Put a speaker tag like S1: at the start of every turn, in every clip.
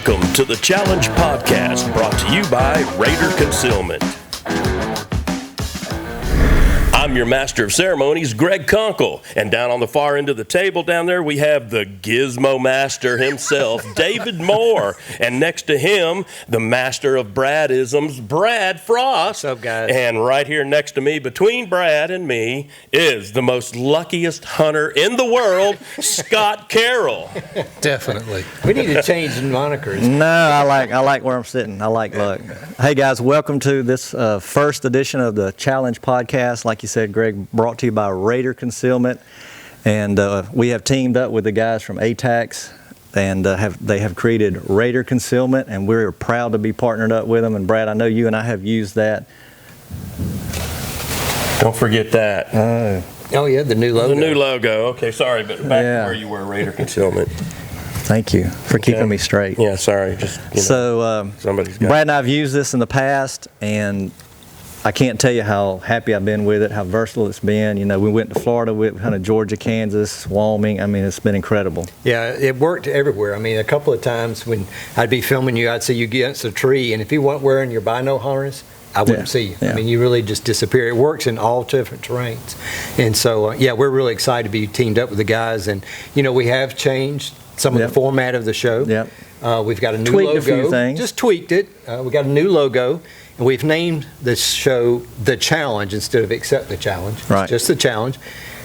S1: Welcome to the Challenge Podcast, brought to you by Raider Concealment. I'm your master of ceremonies, Greg Conkle, and down on the far end of the table down there we have the Gizmo Master himself, David Moore, and next to him, the master of Bradisms, Brad Frost.
S2: What's up, guys?
S1: And right here next to me, between Brad and me, is the most luckiest hunter in the world, Scott Carroll.
S3: Definitely.
S2: We need to change the monikers.
S4: No, I like where I'm sitting. I like luck. Hey guys, welcome to this first edition of the Challenge Podcast. Like you said, Greg, brought to you by Raider Concealment, and we have teamed up with the guys from ATAX, and they have created Raider Concealment, and we're proud to be partnered up with them. And Brad, I know you and I have used that.
S1: Don't forget that.
S2: Oh yeah, the new logo.
S1: The new logo. Okay, sorry, but back to where you were, Raider Concealment.
S4: Thank you for keeping me straight.
S1: Yeah, sorry. Just somebody's got
S4: Brad and I have used this in the past, and I can't tell you how happy I've been with it, how versatile it's been. You know, we went to Florida, we went to Georgia, Kansas, Wyoming. I mean, it's been incredible.
S2: Yeah, it worked everywhere. I mean, a couple of times when I'd be filming you, I'd see you against a tree, and if you weren't wearing your bino harness, I wouldn't see you.
S4: Yeah.
S2: I mean, you really just disappear. It works in all different terrains. And so, we're really excited to be teamed up with the guys. And, you know, we have changed some of the format of the show.
S4: Yep.
S2: We've got a new
S4: Tweaked
S2: logo.
S4: a few things.
S2: Just tweaked it. We got a new logo. And we've named this show The Challenge instead of Accept the Challenge.
S4: Right.
S2: It's just The Challenge.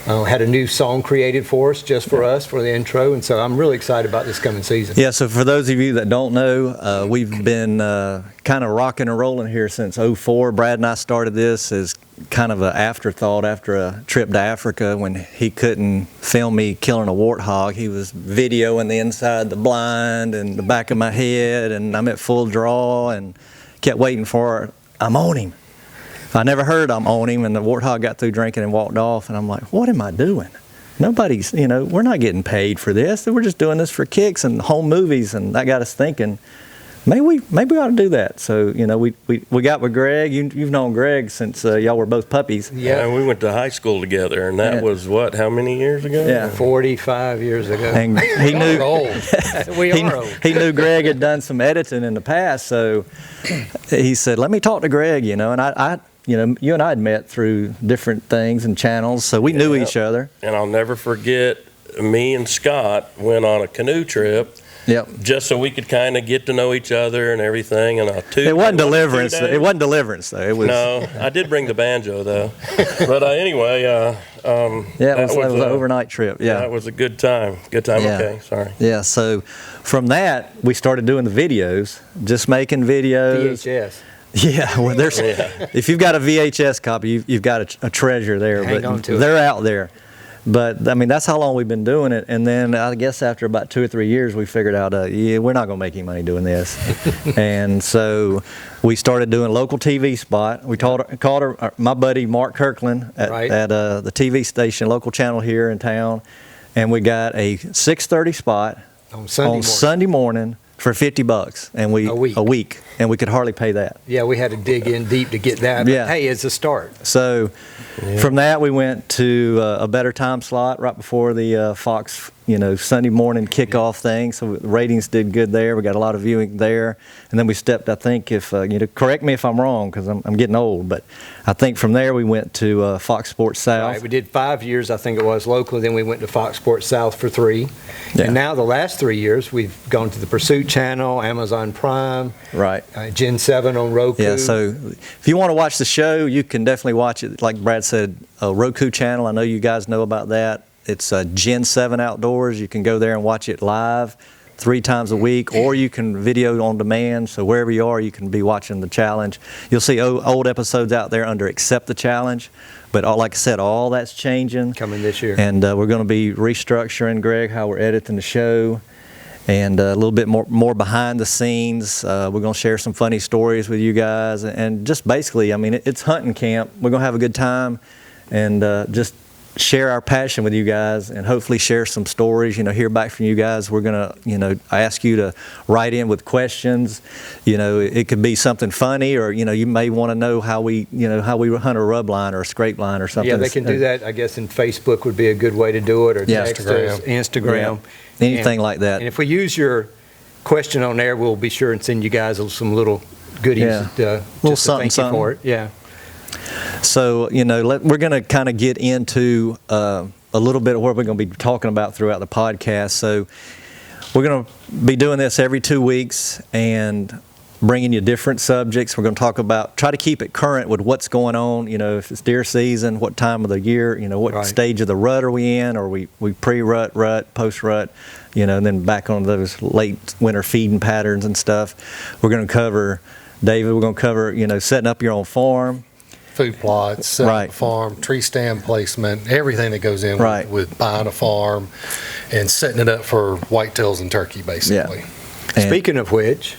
S2: Had a new song created for us, just for us, for the intro. And so I'm really excited about this coming season.
S4: Yeah, so for those of you that don't know, we've been kind of rocking and rolling here since '04. Brad and I started this as kind of an afterthought after a trip to Africa when he couldn't film me killing a warthog. He was videoing the inside the blind and the back of my head, and I'm at full draw and kept waiting for I'm on him. I never heard I'm on him, and the warthog got through drinking and walked off, and I'm like, what am I doing? Nobody's, we're not getting paid for this. We're just doing this for kicks and home movies, and that got us thinking, maybe we ought to do that. So, we got with Greg. You've known Greg since y'all were both puppies.
S1: Yeah, and we went to high school together, and that was what? How many years ago?
S4: Yeah,
S2: 45 years ago.
S4: And he knew
S2: We are old.
S4: He knew Greg had done some editing in the past, so he said, "Let me talk to Greg." And I you and I had met through different things and channels, so we knew each other.
S1: And I'll never forget, me and Scott went on a canoe trip.
S4: Yep.
S1: Just so we could kind of get to know each other and everything. And
S4: it wasn't deliverance. It wasn't deliverance, though. It was.
S1: No, I did bring the banjo though. But anyway,
S4: it was an overnight trip. Yeah,
S1: it was a good time. Good time.
S4: Yeah.
S1: Okay, sorry.
S4: Yeah. So from that, we started doing the videos, just making videos.
S2: VHS.
S4: Yeah, well, if you've got a VHS copy, you've got a treasure there.
S2: Hang on to it.
S4: They're out there. But, I mean, that's how long we've been doing it. And then I guess after about 2 or 3 years, we figured out, we're not going to make any money doing this. And so we started doing local TV spot. We called my buddy Mark Kirkland at the TV station, local channel here in town. And we got a 6:30 spot
S2: on
S4: Sunday morning for $50, and a week, and we could hardly pay that.
S2: Yeah, we had to dig in deep to get that. But hey, it's a start.
S4: So from that, we went to a better time slot right before the Fox, Sunday morning kickoff thing. So the ratings did good there. We got a lot of viewing there, and then we stepped. I think correct me if I'm wrong because I'm getting old, but I think from there we went to Fox Sports South.
S2: Right, we did 5 years, I think it was, locally. Then we went to Fox Sports South for 3. Yeah. And now the last 3 years, we've gone to the Pursuit Channel, Amazon Prime,
S4: right,
S2: Gen 7 on Roku.
S4: Yeah, so if you want to watch the show, you can definitely watch it. Like Brad said, a Roku channel. I know you guys know about that. It's Gen 7 Outdoors. You can go there and watch it live 3 times a week, or you can video on demand. So wherever you are, you can be watching the challenge. You'll see old episodes out there under Accept the Challenge. But like I said, all that's changing.
S2: Coming this year.
S4: And we're going to be restructuring, Greg, how we're editing the show. And a little bit more behind the scenes. We're going to share some funny stories with you guys. And just basically, I mean, it's hunting camp. We're going to have a good time and just share our passion with you guys and hopefully share some stories, hear back from you guys. We're going to, ask you to write in with questions. It could be something funny or, you may want to know how we hunt a rub line or a scrape line or something.
S2: Yeah, they can do that, I guess, in Facebook would be a good way to do it, or text us, Instagram.
S4: Yeah. Anything like that.
S2: And if we use your question on there, we'll be sure and send you guys some little goodies.
S4: Yeah.
S2: Just to thank you for it. Yeah.
S4: So, we're going to kind of get into a little bit of what we're going to be talking about throughout the podcast. So we're going to be doing this every 2 weeks and bringing you different subjects. We're going to try to keep it current with what's going on, if it's deer season, what time of the year, what stage of the rut are we in, or we pre-rut, rut, post-rut, and then back on those late winter feeding patterns and stuff. We're going to cover, David, setting up your own farm.
S3: Food plots, setting up a farm, tree stand placement, everything that goes in with buying a farm and setting it up for whitetails and turkey, basically.
S2: Yeah. Speaking of which,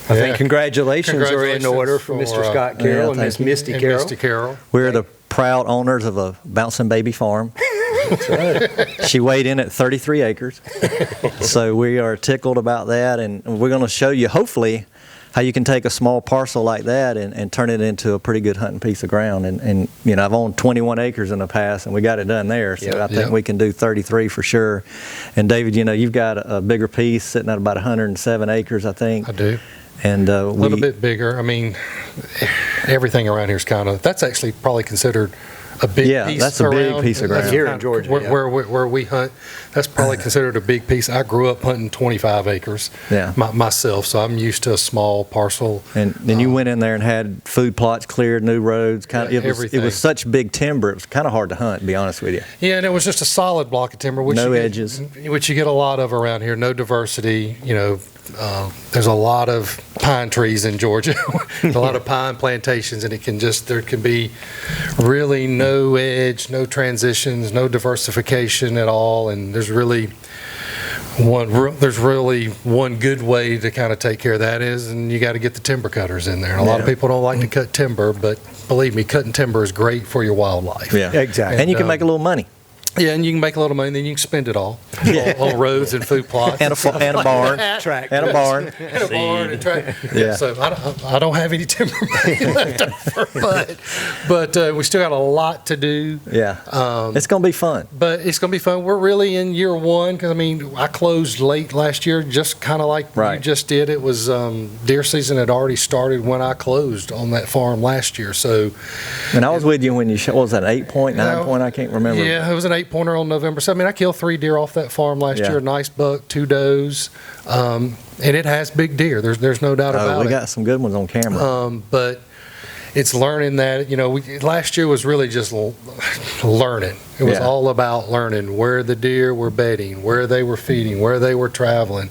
S2: I think congratulations are in order for Mr. Scott Carroll and Miss Misty Carroll.
S4: We're the proud owners of a bouncing baby farm.
S2: That's right.
S4: She weighed in at 33 acres. So we are tickled about that, and we're going to show you, hopefully, how you can take a small parcel like that and turn it into a pretty good hunting piece of ground. And I've owned 21 acres in the past, and we got it done there. So I think we can do 33 for sure. And David, you've got a bigger piece sitting at about 107 acres, I think.
S3: I do.
S4: And
S3: a little bit bigger. I mean, everything around here is that's actually probably considered a big piece.
S4: Yeah, that's a big piece of ground.
S2: Here in Georgia.
S3: Where we hunt, that's probably considered a big piece. I grew up hunting 25 acres myself, so I'm used to a small parcel.
S4: And then you went in there and had food plots cleared, new roads. It was such big timber, it was kind of hard to hunt, to be honest with you.
S3: Yeah, and it was just a solid block of timber.
S4: No edges.
S3: Which you get a lot of around here. No diversity, there's a lot of pine trees in Georgia, a lot of pine plantations, and there can be really no edge, no transitions, no diversification at all, and there's really one good way to kind of take care of that and you got to get the timber cutters in there. And a lot of people don't like to cut timber, but believe me, cutting timber is great for your wildlife.
S4: Yeah, exactly. And you can make a little money.
S3: Yeah, and you can make a little money, and then you can spend it all on roads and food plots.
S4: and a barn.
S2: Track.
S4: And a barn.
S3: And a barn and track. Yeah. So I don't have any timber money left over, but we still got a lot to do.
S4: Yeah. It's going to be fun.
S3: But it's going to be fun. We're really in year one because, I closed late last year, just kind of like you just did. It was deer season had already started when I closed on that farm last year. So.
S4: And I was with you when you what was that, 8-point, 9-point? I can't remember.
S3: Yeah, it was an 8-pointer on November 7th. I killed 3 deer off that farm last year. A nice buck, 2 does, and it has big deer. There's no doubt about it.
S4: We got some good ones on camera.
S3: But it's learning that last year was really just learning. It was all about learning where the deer were bedding, where they were feeding, where they were traveling.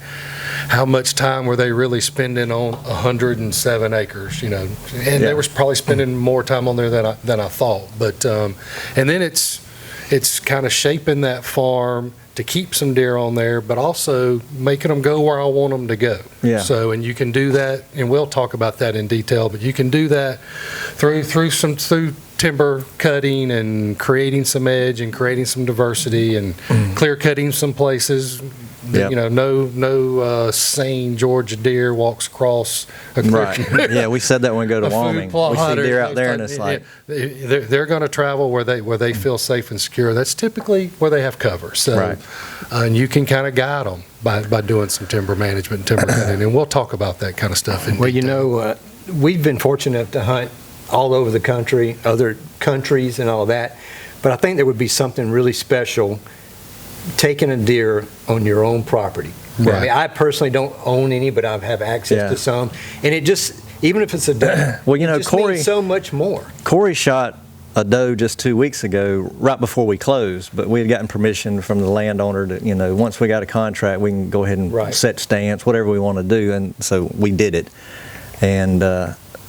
S3: How much time were they really spending on 107 acres? And they were probably spending more time on there than I thought. But and then it's kind of shaping that farm to keep some deer on there, but also making them go where I want them to go. Yeah. So, and you can do that, and we'll talk about that in detail, but you can do that through timber cutting and creating some edge and creating some diversity and clear cutting some places. No sane Georgia deer walks across a creek.
S4: Yeah, we said that when we go to Wyoming. We see deer out there, and it's like
S3: they're going to travel where they feel safe and secure. That's typically where they have cover. So, and you can kind of guide them by doing some timber management and timber cutting, and we'll talk about that kind of stuff.
S2: We've been fortunate to hunt all over the country, other countries, and all that. But I think there would be something really special taking a deer on your own property. Right. I personally don't own any, but I have access to some, and it just, even if it's a doe, Corey means so much more.
S4: Corey shot a doe just 2 weeks ago, right before we closed, but we had gotten permission from the landowner to, once we got a contract, we can go ahead and set stance, whatever we want to do, and so we did it. And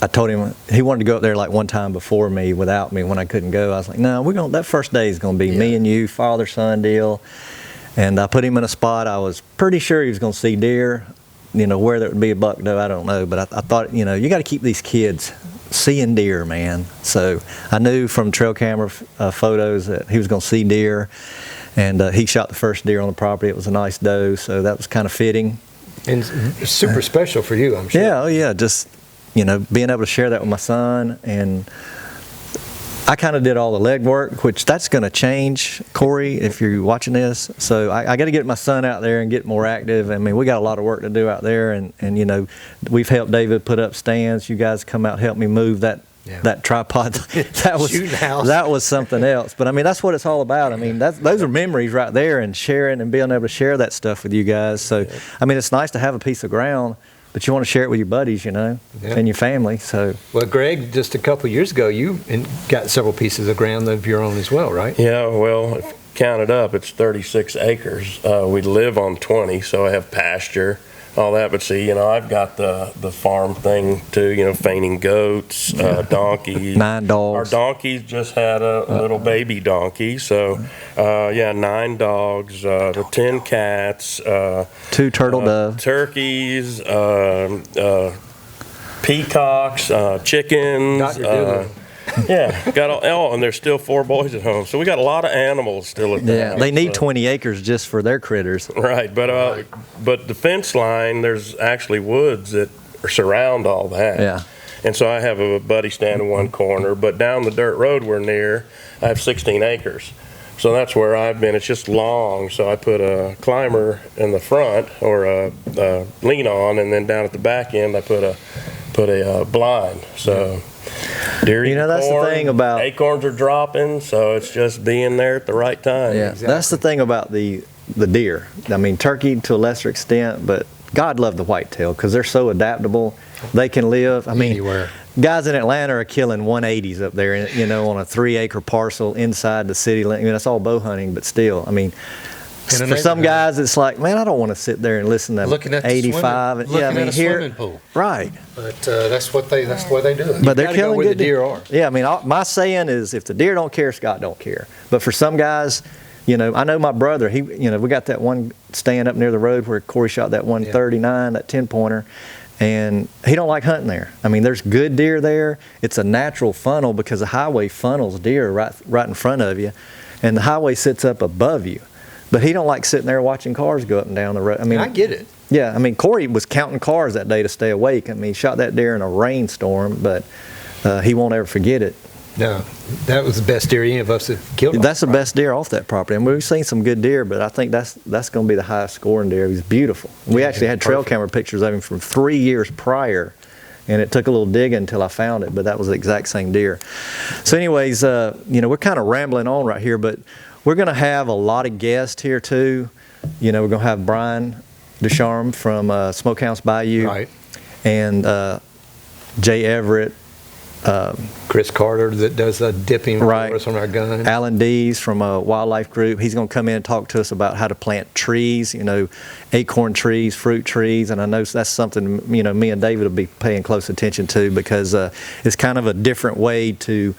S4: I told him he wanted to go up there like one time before me, without me, when I couldn't go. I was like, no, that first day is going to be me and you, father-son deal. And I put him in a spot I was pretty sure he was going to see deer. Where there would be a buck doe, I don't know. But I thought, you got to keep these kids seeing deer, man. So I knew from trail camera photos that he was going to see deer. And he shot the first deer on the property. It was a nice doe, so that was kind of fitting.
S2: And it's super special for you, I'm sure.
S4: Yeah, just being able to share that with my son, and I kind of did all the legwork, which that's going to change, Corey, if you're watching this. So I got to get my son out there and get more active. I mean, we got a lot of work to do out there, and you know, we've helped David put up stands. You guys come out and help me move that tripod. that was something else. But I mean, that's what it's all about. I mean, those are memories right there, and sharing and being able to share that stuff with you guys. So I mean, it's nice to have a piece of ground, but you want to share it with your buddies, you know, and your family. So, well,
S2: Greg, just a couple of years ago, you got several pieces of ground of your own as well, right?
S1: Yeah, well, if counted up, it's 36 acres. We live on 20, so I have pasture, all that. But see, you know, I've got the farm thing too, you know, fainting goats, donkeys.
S4: 9 dogs.
S1: Our donkeys just had a little baby donkey. So, 9 dogs, 10 cats.
S4: 2 turtle doves.
S1: Turkeys, peacocks, chickens. Got all, and there's still 4 boys at home, so we got a lot of animals still at the house.
S4: They need 20 acres just for their critters.
S1: Right, but the fence line, there's actually woods that surround all that.
S4: Yeah.
S1: And so I have a buddy stand in one corner, but down the dirt road we're near, I have 16 acres. So that's where I've been. It's just long, so I put a climber in the front, or a lean on, and then down at the back end I put a blind. So. Deer,
S4: you know, that's
S1: corn,
S4: the thing about
S1: acorns are dropping, so it's just being there at the right time.
S4: Yeah, exactly. That's the thing about the deer. I mean, turkey to a lesser extent, but God loved the whitetail because they're so adaptable. They can live. I mean,
S3: anywhere.
S4: Guys in Atlanta are killing 180s up there, you know, on a 3-acre parcel inside the city. I mean, that's all bow hunting, but still, I mean. For some guys, it's like, man, I don't want to sit there and listen to
S3: looking at
S4: 85.
S3: Looking at a swimming pool.
S4: Right.
S3: But that's the way they do it.
S4: But they're killing
S2: where
S4: good
S2: the deer are.
S4: Yeah, I mean, my saying is, if the deer don't care, Scott don't care. But for some guys, you know, I know my brother. He, you know, we got that one stand up near the road where Corey shot that 139, that 10-pointer. And he don't like hunting there. I mean, there's good deer there. It's a natural funnel because the highway funnels deer right in front of you, and the highway sits up above you. But he don't like sitting there watching cars go up and down the road. I mean,
S2: I get it.
S4: Yeah, I mean, Corey was counting cars that day to stay awake. I mean, he shot that deer in a rainstorm, but he won't ever forget it.
S2: No, that was the best deer any of us have killed.
S4: That's the best deer off that property. I mean, we've seen some good deer, but I think that's going to be the highest scoring deer. He's beautiful. We actually had trail camera pictures of him from 3 years prior, and it took a little digging until I found it, but that was the exact same deer. So anyways, you know, we're kind of rambling on right here, but we're going to have a lot of guests here too. You know, we're going to have Brian Ducharme from Smokehouse Bayou,
S2: right,
S4: and Jay Everett,
S2: Chris Carter that does dipping for us on our gun.
S4: Alan Dees from a wildlife group. He's going to come in and talk to us about how to plant trees, you know, acorn trees, fruit trees, and I know that's something, you know, me and David will be paying close attention to because it's kind of a different way to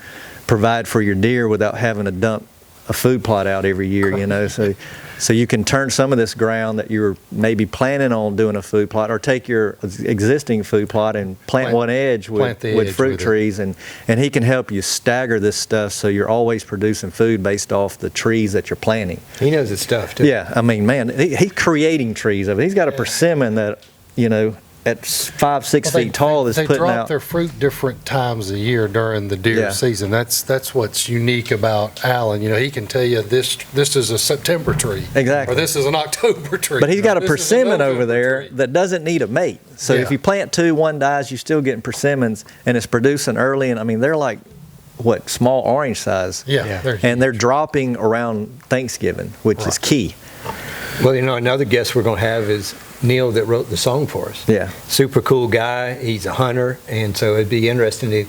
S4: provide for your deer without having to dump a food plot out every year, you know, so you can turn some of this ground that you're maybe planning on doing a food plot, or take your existing food plot and plant one edge with fruit trees, and he can help you stagger this stuff so you're always producing food based off the trees that you're planting.
S2: He knows his stuff too.
S4: Yeah, I mean, man, he's creating trees of it. He's got a persimmon that, you know, at 5-6 feet tall is putting out.
S3: They drop their fruit different times a year during the deer season. That's what's unique about Alan. You know, he can tell you this is a September tree.
S4: Exactly.
S3: Or this is an October tree.
S4: But he's got a persimmon over there that doesn't need a mate. So if you plant 2, one dies, you're still getting persimmons, and it's producing early. And I mean, they're like, what, small orange size.
S3: Yeah.
S4: And they're dropping around Thanksgiving, which is key.
S2: Well, you know, another guest we're going to have is Neil that wrote the song for us.
S4: Yeah.
S2: Super cool guy. He's a hunter, and so it'd be interesting to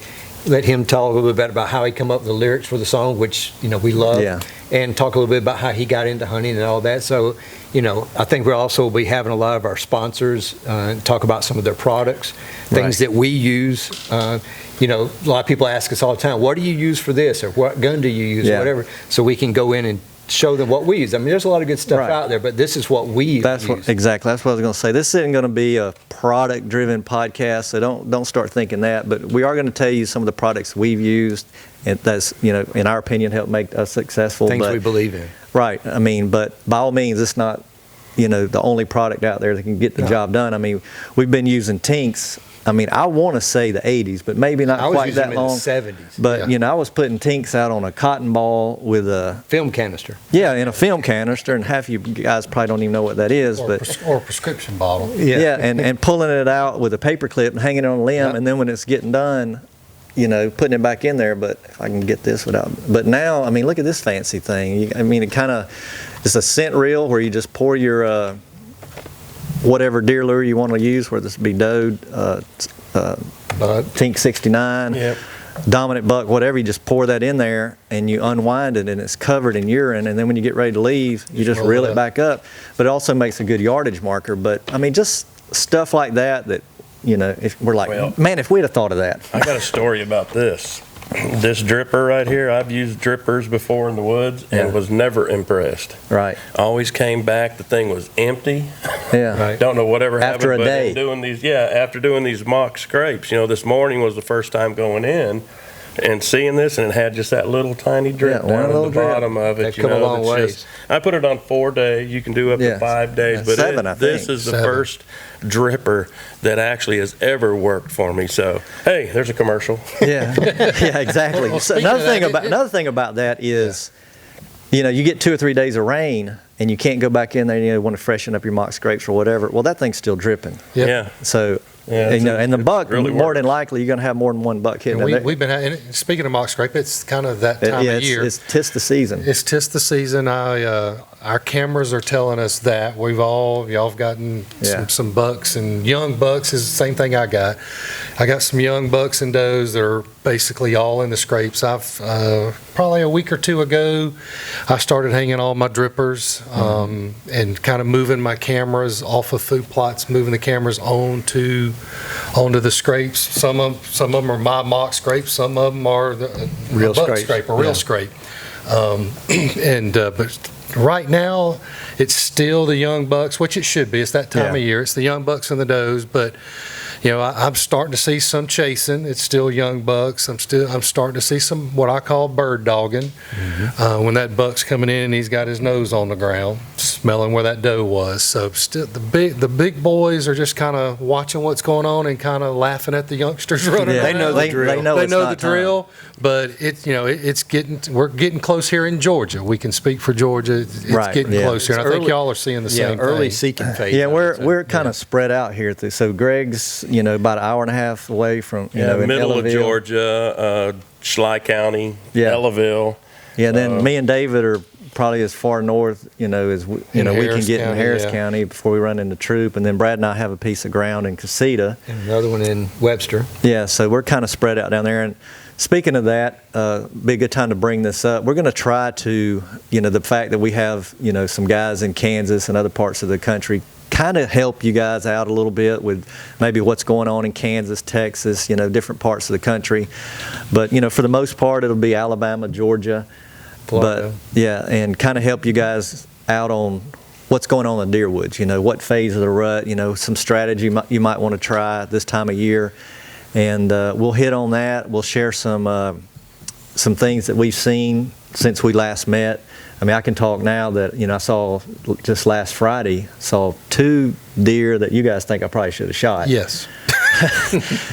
S2: let him talk a little bit about how he come up with the lyrics for the song, which, you know, we love, and talk a little bit about how he got into hunting and all that. So, you know, I think we'll also be having a lot of our sponsors talk about some of their products, things that we use. You know, a lot of people ask us all the time, what do you use for this, or what gun do you use, or whatever, so we can go in and show them what we use. I mean, there's a lot of good stuff out there, but this is what we use.
S4: Exactly. That's what I was going to say. This isn't going to be a product-driven podcast, so don't start thinking that. But we are going to tell you some of the products we've used, and that's, you know, in our opinion, help make us successful.
S2: Things we believe in.
S4: Right. I mean, but by all means, it's not the only product out there that can get the job done. I mean, we've been using tinks. I mean, I want to say the 80s, but maybe not quite that long.
S2: I was using them in the 70s.
S4: But, I was putting tinks out on a cotton ball with a...
S2: Film canister.
S4: Yeah, in a film canister, and half you guys probably don't even know what that is.
S3: Or a prescription bottle.
S4: Yeah, and pulling it out with a paper clip and hanging it on a limb, and then when it's getting done, putting it back in there. But if I can get this without... But now, I mean, look at this fancy thing. It kind of... It's a scent reel where you just pour your... whatever deer lure you want to use, whether this be doe, Tink 69, dominant buck, whatever, you just pour that in there and you unwind it and it's covered in urine, and then when you get ready to leave, you just reel it back up. But it also makes a good yardage marker. But I mean, just stuff like that if we're like, man, if we'd have thought of that.
S1: I got a story about this. This dripper right here, I've used drippers before in the woods and was never impressed.
S4: Right.
S1: Always came back, the thing was empty.
S4: Yeah.
S2: Right.
S1: Don't know whatever happened.
S4: After a day.
S1: After doing these mock scrapes, this morning was the first time going in and seeing this, and it had just that little tiny drip down at the bottom of it.
S2: That's come a long ways.
S1: I put it on 4 days. You can do up to 5 days, but
S4: 7, I think.
S1: This is the first dripper that actually has ever worked for me. So, hey, there's a commercial.
S4: Yeah, exactly.
S3: Well,
S4: So another thing about that is, you get 2 or 3 days of rain and you can't go back in there and you want to freshen up your mock scrapes or whatever. Well, that thing's still dripping.
S1: Yeah.
S4: So,
S1: Yeah,
S4: and the buck,
S1: really
S4: more than likely, you're going to have more than one buck hitting it.
S3: We've been having, speaking of mock scrape, it's kind of that time of year.
S4: It's tis the season.
S3: It's tis the season. Our cameras are telling us that y'all have gotten some bucks, and young bucks is the same thing I got. I got some young bucks and does that are basically all in the scrapes. I've probably a week or two ago, I started hanging all my drippers and kind of moving my cameras off of food plots, moving the cameras onto the scrapes. Some of them are my mock scrapes. Some of them are the
S2: Real
S3: buck
S2: scrapes.
S3: scrape, a real scrape. But right now, it's still the young bucks, which it should be. It's that time of year. It's the young bucks and the does. But I'm starting to see some chasing. It's still young bucks. I'm starting to see some what I call bird dogging. When that buck's coming in and he's got his nose on the ground, smelling where that doe was. So still the big boys are just kind of watching what's going on and kind of laughing at the youngsters running around.
S2: They know the drill.
S3: They know the drill. But we're getting close here in Georgia. We can speak for Georgia. It's getting close here. And I think y'all are seeing the same
S2: early
S3: thing.
S2: seeking phase.
S4: Yeah, we're kind of spread out here. So Greg's, about an hour and a half away from, in
S1: middle of
S4: Ellaville.
S1: Georgia, Schley County, Ellaville.
S4: Yeah, then me and David are probably as far north, as we can
S3: Harris
S4: get in
S3: County,
S4: Harris County before we run into Troop. And then Brad and I have a piece of ground in Casita.
S2: And another one in Webster.
S4: Yeah, so we're kind of spread out down there. And speaking of that, be a good time to bring this up. We're going to try to, the fact that we have, some guys in Kansas and other parts of the country, kind of help you guys out a little bit with maybe what's going on in Kansas, Texas, different parts of the country. But, for the most part, it'll be Alabama, Georgia.
S2: Florida.
S4: But, and kind of help you guys out on what's going on in deer woods, what phase of the rut, some strategy you might want to try this time of year. And we'll hit on that. We'll share some things that we've seen since we last met. I mean, I can talk now that, I saw just last Friday, saw 2 deer that you guys think I probably should have shot.
S3: Yes.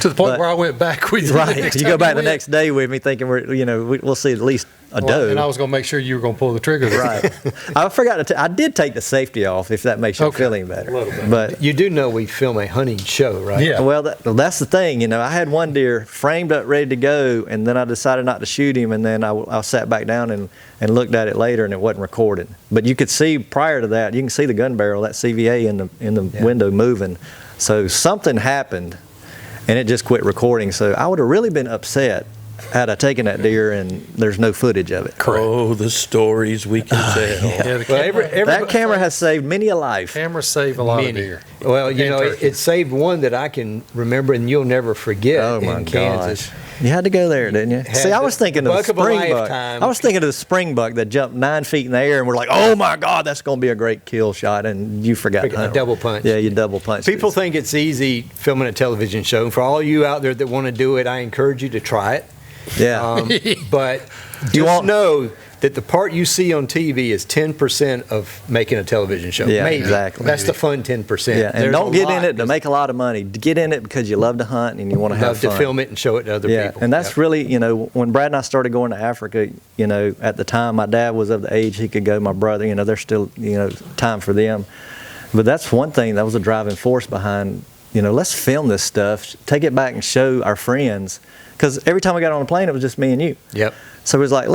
S3: To the point where I went back with you.
S4: Right. You go back the next day with me thinking we'll see at least a doe.
S3: And I was going to make sure you were going to pull the trigger.
S4: Right. I forgot I did take the safety off, if that makes you feel any better.
S2: A little bit.
S4: But
S2: You do know we film a hunting show, right?
S3: Yeah.
S4: well, that's the thing. I had one deer framed up, ready to go, and then I decided not to shoot him, and then I sat back down and looked at it later, and it wasn't recorded. But you could see prior to that, you can see the gun barrel, that CVA in the window moving. So something happened, and it just quit recording. So I would have really been upset had I taken that deer and there's no footage of it.
S1: Oh, the stories we can tell.
S3: Yeah, the
S2: Well,
S4: That camera has saved many a life.
S3: cameras save a lot of deer.
S2: Well,
S3: turkey.
S2: it saved one that I can remember and you'll never forget
S4: Oh my
S2: in Kansas.
S4: gosh. You had to go there, didn't you?
S2: Had
S4: See, I
S2: the
S4: was thinking of the
S2: buck of a
S4: springbuck.
S2: lifetime.
S4: I was thinking of the springbuck that jumped 9 feet in the air, and we're like, oh my God, that's going to be a great kill shot. And you forgot to
S2: A
S4: hunt.
S2: double punch.
S4: Yeah, you double punched.
S2: People think it's easy filming a television show. And for all you out there that want to do it, I encourage you to try it.
S4: Yeah.
S2: But
S4: You
S2: just
S4: want-
S2: know that the part you see on TV is 10% of making a television show.
S4: Yeah,
S2: Maybe.
S4: exactly.
S2: That's the fun 10%.
S4: Yeah, and
S2: There's
S4: don't
S2: a
S4: get
S2: lot
S4: in it to make a lot of money. Get in it because you love to hunt and you want to have fun.
S2: Love to film it and show it to other people.
S4: And that's really, when Brad and I started going to Africa, at the time my dad was of the age he could go, my brother, there's still, time for them. But that's one thing that was a driving force behind, let's film this stuff, take it back and show our friends. Because every time we got on the plane, it was just me and you.
S2: Yep.
S4: So it was like,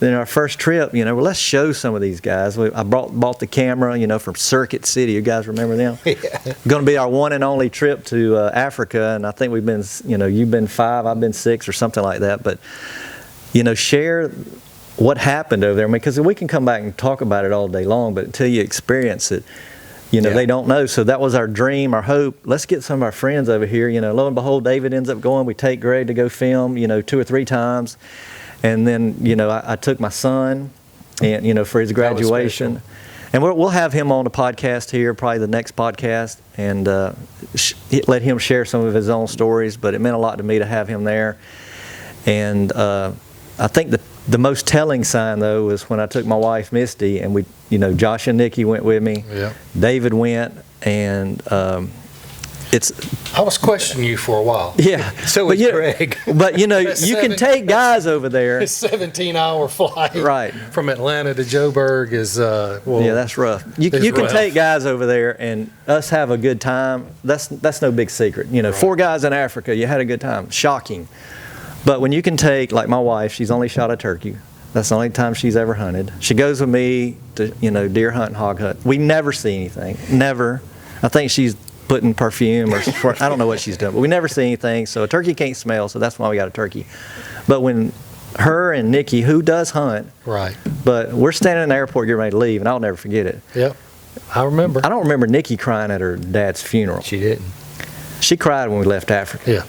S4: our first trip, let's show some of these guys. I bought the camera, from Circuit City. You guys remember them?
S2: Yeah.
S4: Going to be our one and only trip to Africa. And I think we've been, you've been 5, I've been 6 or something like that. But, share what happened over there. Because we can come back and talk about it all day long, but until you experience it, they don't know. So that was our dream, our hope. Let's get some of our friends over here. Lo and behold, David ends up going. We take Greg to go film, 2 or 3 times. And then, I took my son, and for his graduation. And we'll have him on the podcast here, probably the next podcast, and let him share some of his own stories. But it meant a lot to me to have him there. And I think the most telling sign, though, was when I took my wife, Misty, and we, Josh and Nikki went with me.
S3: Yeah.
S4: David went, and
S3: I was questioning you for a while.
S4: Yeah.
S2: So was Greg.
S4: But, you can take guys over there.
S3: A 17-hour flight
S4: Right.
S3: from Atlanta to Joburg is,
S4: yeah, that's rough. You can take guys over there and us have a good time. That's no big secret. 4 guys in Africa, you had a good time. Shocking. But when you can take, like my wife, she's only shot a turkey. That's the only time she's ever hunted. She goes with me to, deer hunt and hog hunt. We never see anything. Never. I think she's putting perfume or I don't know what she's doing, but we never see anything. So a turkey can't smell, so that's why we got a turkey. But when her and Nikki, who does hunt,
S3: right?
S4: But we're standing in the airport getting ready to leave, and I'll never forget it.
S3: Yep, I remember.
S4: I don't remember Nikki crying at her dad's funeral.
S2: She didn't.
S4: She cried when we left Africa.
S3: Yeah.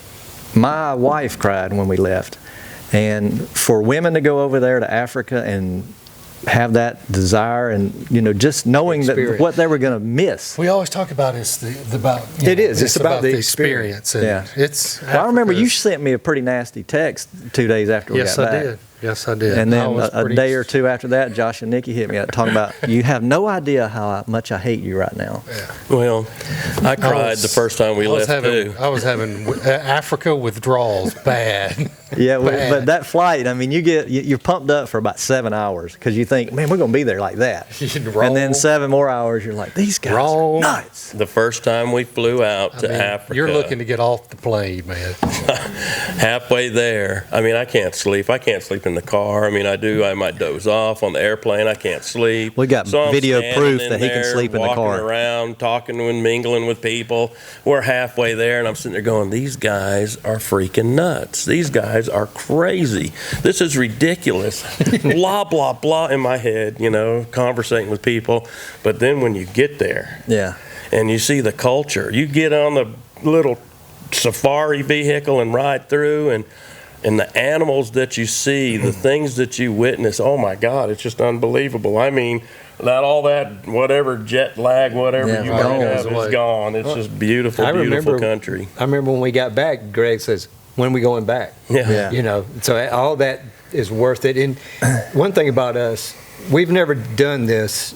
S4: My wife cried when we left. And for women to go over there to Africa and have that desire and, just knowing that what they were going to miss.
S3: We always talk about it's about.
S2: It's about the experience.
S3: And
S4: yeah.
S3: It's.
S4: Well, I remember you sent me a pretty nasty text 2 days after we got back.
S3: Yes, I did.
S4: And then a day or 2 after that, Josh and Nikki hit me up talking about, you have no idea how much I hate you right now.
S3: Yeah.
S1: Well, I cried the first time we left, too.
S3: I was having Africa withdrawals bad.
S4: Yeah, but that flight, you're pumped up for about 7 hours because you think, man, we're going to be there like that. And then 7 more hours, you're like, these guys are nuts.
S1: The first time we flew out to Africa.
S3: You're looking to get off the plane, man.
S1: Halfway there, I can't sleep. I can't sleep in the car. I do. I might doze off on the airplane. I can't sleep.
S4: We got video proof that he can sleep in the car.
S1: Walking around, talking and mingling with people. We're halfway there, and I'm sitting there going, these guys are freaking nuts. These guys are crazy. This is ridiculous. Blah, blah, blah in my head, conversating with people. But then when you get there,
S4: yeah,
S1: and you see the culture, you get on the little safari vehicle and ride through, and the animals that you see, the things that you witness, oh my God, it's just unbelievable. Not all that whatever jet lag, whatever you might have is gone. It's just beautiful, beautiful country.
S2: I remember when we got back, Greg says, when are we going back?
S1: Yeah.
S2: So all that is worth it. And one thing about us, we've never done this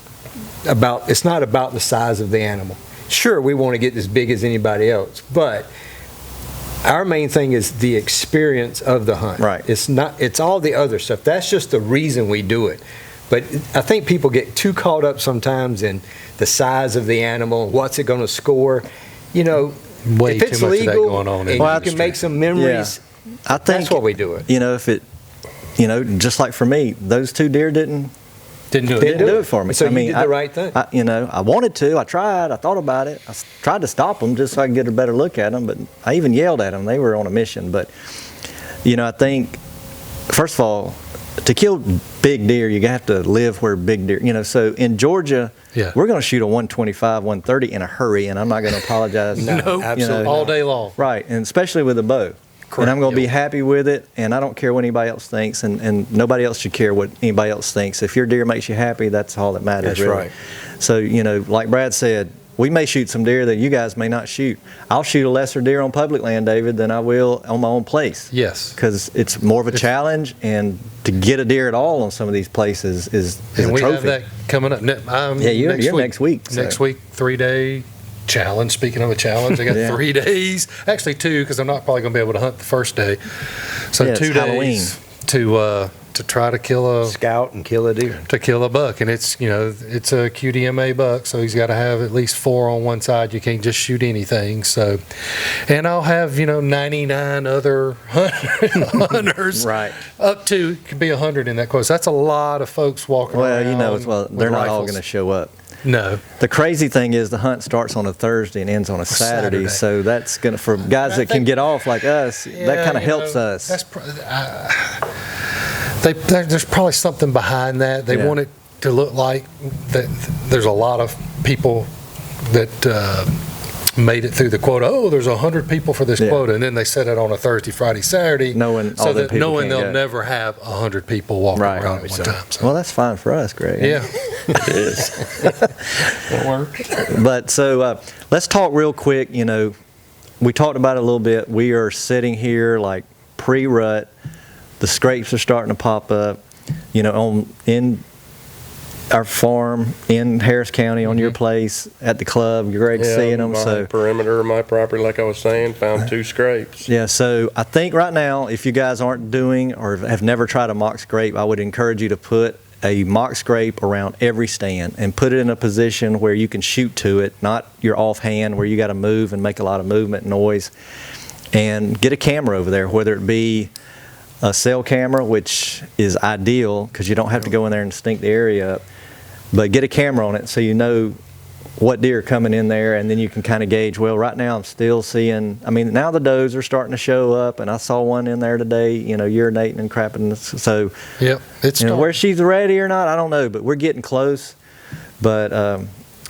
S2: it's not about the size of the animal. Sure, we want to get as big as anybody else, but our main thing is the experience of the hunt.
S4: Right.
S2: It's all the other stuff. That's just the reason we do it. But I think people get too caught up sometimes in the size of the animal, what's it going to score.
S3: Way
S2: if it's
S3: too much
S2: legal
S3: of that going on
S2: and you can make some memories,
S4: I think
S2: that's why we do it.
S4: If it, just like for me, those 2 deer didn't do it for me.
S2: So you did the right thing.
S4: I wanted to. I tried. I thought about it. I tried to stop them just so I could get a better look at them. But I even yelled at them. They were on a mission. But, I think, first of all, to kill big deer, you have to live where big deer, so in Georgia, we're going to shoot a 125, 130 in a hurry, and I'm not going to apologize.
S2: No, absolutely.
S3: All day long.
S4: Right, and especially with a bow. Correct. And I'm going to be happy with it, and I don't care what anybody else thinks, and nobody else should care what anybody else thinks. If your deer makes you happy, that's all that matters.
S2: That's
S4: really.
S2: right.
S4: So, like Brad said, we may shoot some deer that you guys may not shoot. I'll shoot a lesser deer on public land, David, than I will on my own place.
S3: Yes.
S4: Because it's more of a challenge, and to get a deer at all on some of these places is
S3: And
S4: a
S3: we
S4: trophy.
S3: have that coming up.
S4: You're next week. So.
S3: Next week, 3-day challenge. Speaking of a challenge, I got
S4: Yeah.
S3: 3 days. Actually 2, because I'm not probably going to be able to hunt the first day. So
S4: Yeah,
S3: 2
S4: it's
S3: days to try to kill a
S2: Scout and kill a deer.
S3: buck, and it's it's a QDMA buck, so he's got to have at least 4 on one side. You can't just shoot anything. So, and I'll have 99 other hunters,
S4: Right.
S3: up to could be 100 in that course. That's a lot of folks walking around.
S4: They're not all
S3: rifles.
S4: going to show up.
S3: No.
S4: The crazy thing is the hunt starts on a Thursday and ends on a Saturday. So that's going to, for guys that can get off like us, that kind of helps us.
S3: That's there's probably something behind that. They
S4: Yeah.
S3: want it to look like that. There's a lot of people that made it through the quota. Oh, there's 100 people for this
S4: Yeah.
S3: quota, and then they set it on a Thursday, Friday, Saturday,
S4: Knowing all
S3: so
S4: the
S3: that
S4: people
S3: knowing
S4: can't
S3: they'll
S4: go.
S3: never have 100 people walking
S4: Right.
S3: around at one time. So.
S4: Well, that's fine for us, Greg.
S3: Yeah.
S1: It is.
S3: It'll work.
S4: But so let's talk real quick. We talked about it a little bit. We are sitting here like pre-rut. The scrapes are starting to pop up. In our farm in Harris County, on your place, at the club. Greg's seeing them.
S1: My
S4: So
S1: perimeter of my property, like I was saying, found 2 scrapes.
S4: yeah, so I think right now, if you guys aren't doing or have never tried a mock scrape, I would encourage you to put a mock scrape around every stand and put it in a position where you can shoot to it, not your offhand where you got to move and make a lot of movement noise. And get a camera over there, whether it be a cell camera, which is ideal because you don't have to go in there and stink the area up, but get a camera on it so you know what deer are coming in there, and then you can kind of gauge, well, right now I'm still seeing, now the does are starting to show up, and I saw one in there today, urinating and crapping. So,
S3: Yep. It's
S4: where she's ready or not, I don't know, but we're getting close. But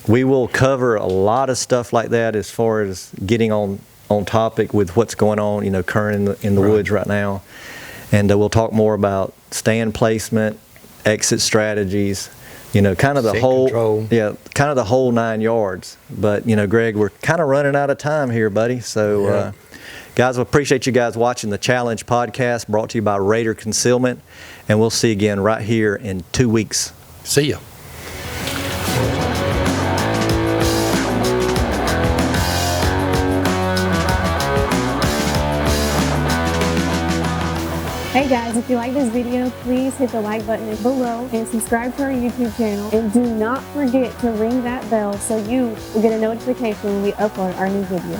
S4: we will cover a lot of stuff like that as far as getting on topic with what's going on, current in the woods right now. And we'll talk more about stand placement, exit strategies, kind of the
S2: Scent
S4: whole,
S2: control.
S4: kind of the whole 9 yards. But, Greg, we're kind of running out of time here, buddy. So, guys, we appreciate you guys watching the Challenge podcast brought to you by Raider Concealment. And we'll see you again right here in 2 weeks.
S3: See ya.
S5: Hey guys, if you like this video, please hit the like button below and subscribe to our YouTube channel. And do not forget to ring that bell so you will get a notification when we upload our new video.